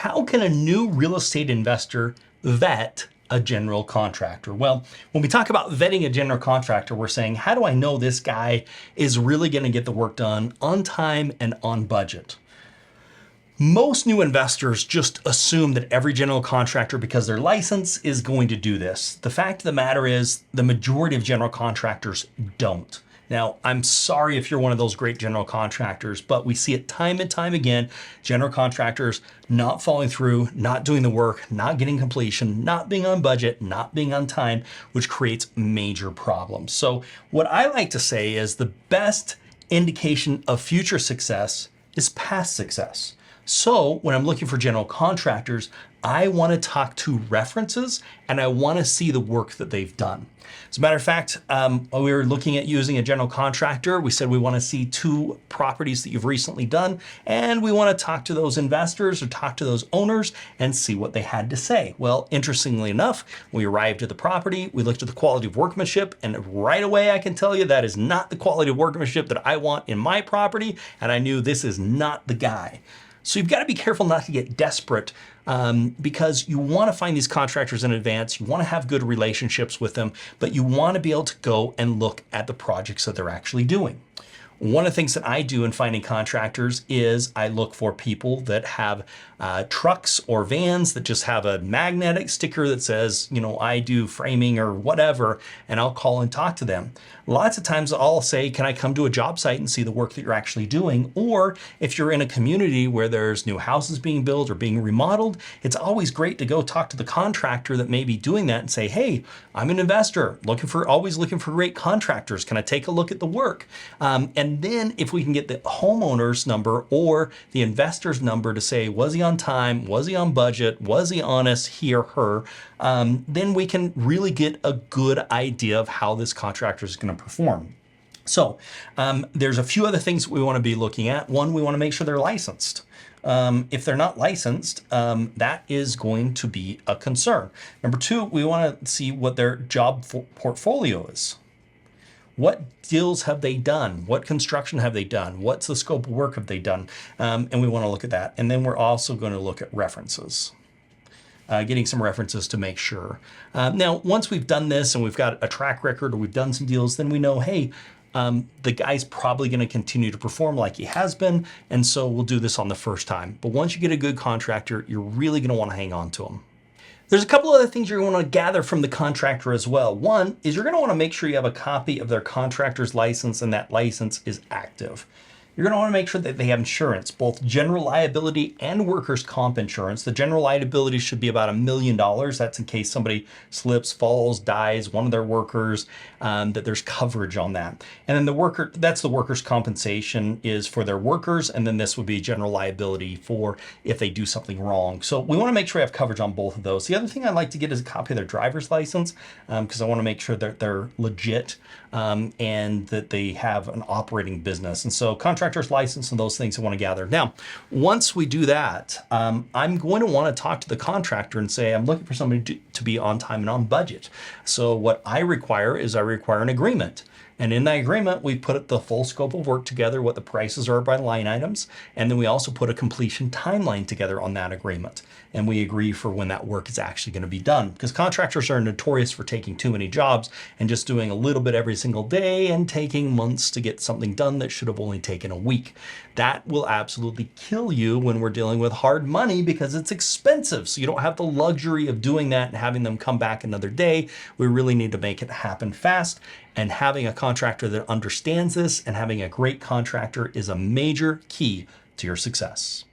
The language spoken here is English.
how can a new real estate investor vet a general contractor? Well, when we talk about vetting a general contractor, we're saying, how do I know this guy is really going to get the work done on time and on budget? Most new investors just assume that every general contractor, because they're licensed, is going to do this. The fact of the matter is the majority of general contractors don't. Now, I'm sorry if you're one of those great general contractors, but we see it time and time again, general contractors not following through, not doing the work, not getting completion, not being on budget, not being on time, which creates major problems. So what I like to say is the best indication of future success is past success. So when I'm looking for general contractors, I want to talk to references and I want to see the work that they've done. As a matter of fact, we were looking at using a general contractor. We said we want to see 2 properties that you've recently done, and we want to talk to those investors or talk to those owners and see what they had to say. Well, interestingly enough, we arrived at the property, we looked at the quality of workmanship, and right away I can tell you that is not the quality of workmanship that I want in my property, and I knew this is not the guy. So you've got to be careful not to get desperate because you want to find these contractors in advance. You want to have good relationships with them, but you want to be able to go and look at the projects that they're actually doing. One of the things that I do in finding contractors is I look for people that have trucks or vans that just have a magnetic sticker that says, you know, I do framing or whatever, and I'll call and talk to them. Lots of times I'll say, can I come to a job site and see the work that you're actually doing? Or if you're in a community where there's new houses being built or being remodeled, it's always great to go talk to the contractor that may be doing that and say, hey, I'm an investor, always looking for great contractors. Can I take a look at the work? And then if we can get the homeowner's number or the investor's number to say, was he on time? Was he on budget? Was he honest, he or her? Then we can really get a good idea of how this contractor is going to perform. So there's a few other things we want to be looking at. One, we want to make sure they're licensed. If they're not licensed, that is going to be a concern. Number 2, we want to see what their job portfolio is. What deals have they done? What construction have they done? What's the scope of work have they done? And we want to look at that. And then we're also going to look at references. Getting some references to make sure. Now, once we've done this and we've got a track record or we've done some deals, then we know, hey, the guy's probably going to continue to perform like he has been. And so we'll do this on the first time. But once you get a good contractor, you're really going to want to hang on to him. There's a couple other things you're going to want to gather from the contractor as well. One is you're going to want to make sure you have a copy of their contractor's license and that license is active. You're going to want to make sure that they have insurance, both general liability and workers' comp insurance. The general liability should be about $1 million. That's in case somebody slips, falls, dies, one of their workers, that there's coverage on that. And then that's the workers' compensation is for their workers. And then this would be general liability for if they do something wrong. So we want to make sure we have coverage on both of those. The other thing I'd like to get is a copy of their driver's license because I want to make sure that they're legit and that they have an operating business. And so contractor's license and those things I want to gather. Now, once we do that, I'm going to want to talk to the contractor and say, I'm looking for somebody to be on time and on budget. So what I require is I require an agreement. And in that agreement, we put the full scope of work together, what the prices are by line items, and then we also put a completion timeline together on that agreement. And we agree for when that work is actually going to be done. Because contractors are notorious for taking too many jobs and just doing a little bit every single day and taking months to get something done that should have only taken a week. That will absolutely kill you when we're dealing with hard money because it's expensive. So you don't have the luxury of doing that and having them come back another day. We really need to make it happen fast. And having a contractor that understands this and having a great contractor is a major key to your success.